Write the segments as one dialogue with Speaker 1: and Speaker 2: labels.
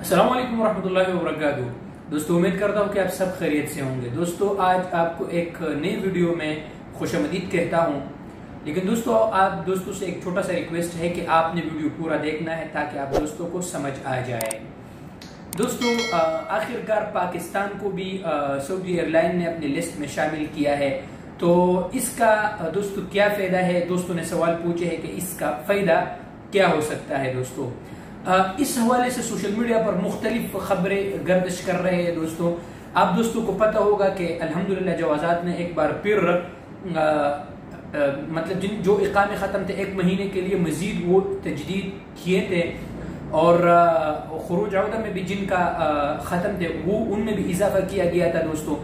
Speaker 1: अस्सलाम वालेकुम रहमतुल्लाहि व बरकातुहू। दोस्तों, उम्मीद करता हूँ कि आप सब खैरियत से होंगे। दोस्तों, आज आपको एक नई वीडियो में खुशामदीद कहता हूँ। लेकिन दोस्तों, आप दोस्तों से एक छोटा सा रिक्वेस्ट है कि आपने वीडियो पूरा देखना है ताकि आप दोस्तों को समझ आ जाए। दोस्तों, आखिरकार पाकिस्तान को भी सऊदी एयरलाइन ने अपनी लिस्ट में शामिल किया है। तो इसका दोस्तों क्या फायदा है? दोस्तों ने सवाल पूछे है कि इसका फायदा क्या हो सकता है। दोस्तों, इस हवाले से सोशल मीडिया पर मुख्तलिफ खबरें गर्दिश कर रहे हैं। दोस्तों, आप दोस्तों को पता होगा कि अल्हम्दुलिल्लाह जवाज़ात ने एक बार फिर मतलब जो इकामे ख़त्म थे 1 महीने के लिए मजीद वो तजदीद किए थे और खुरूज औदा में भी जिनका ख़त्म थे वो उनमें भी इजाफा किया गया था। दोस्तों,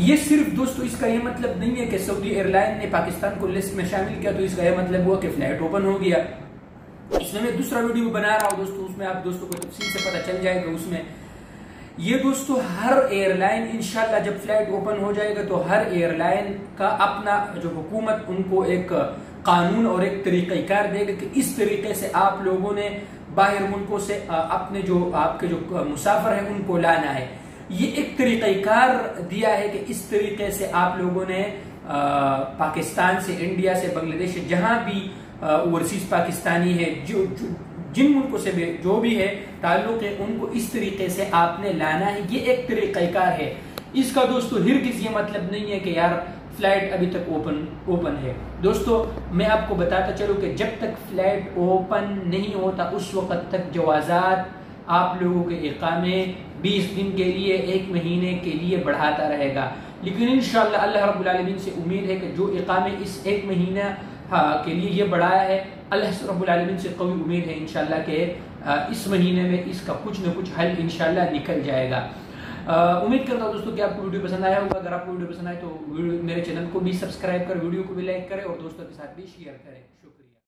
Speaker 1: ये सिर्फ दोस्तों इसका ये मतलब नहीं है कि सऊदी एयरलाइन ने पाकिस्तान को लिस्ट में शामिल किया तो इसका यह मतलब हुआ कि फ्लाइट ओपन हो गया। इसमें मैं दूसरा वीडियो बना रहा हूं दोस्तों, उसमें आप दोस्तों को तफसील से पता चल जाएगा। उसमें ये दोस्तों हर एयरलाइन इंशाल्लाह जब फ्लाइट ओपन हो जाएगा तो हर एयरलाइन का अपना जो हुकूमत उनको एक कानून और एक तरीक़ाकार देगा कि इस तरीके से आप लोगों ने बाहर मुल्कों से अपने जो आपके जो मुसाफिर हैं उनको लाना है। ये एक तरीक़ाकार दिया है कि इस तरीके से आप लोगों ने पाकिस्तान से, इंडिया से, बांग्लादेश से, जहां भी ओवरसीज पाकिस्तानी है, जो जिन मुल्कों से भी जो भी है ताल्लुक है, उनको इस तरीके से आपने लाना है। ये एक तरीक़ाकार है। इसका दोस्तों हिरगिज़ ये मतलब नहीं है कि यार फ्लाइट अभी तक ओपन है। दोस्तों, मैं आपको बताता चलूं कि जब तक फ्लाइट ओपन नहीं होता उस वक्त तक जवाज़ात आप लोगों के इकामे 20 दिन के लिए, 1 महीने के लिए बढ़ाता रहेगा। लेकिन इंशाअल्लाह अल्लाह रब्बुल आलमीन से उम्मीद है कि जो इकामे इस 1 महीना के लिए ये बढ़ाया है, अल्लाह रब्बुल आलमीन से कभी उम्मीद है इंशाअल्लाह के इस महीने में इसका कुछ न कुछ हल इंशाअल्लाह निकल जाएगा। उम्मीद करता हूँ दोस्तों कि आपको वीडियो पसंद आया होगा। अगर आपको वीडियो पसंद आए तो मेरे चैनल को भी सब्सक्राइब करें, वीडियो को भी लाइक करें और दोस्तों के साथ भी शेयर करें।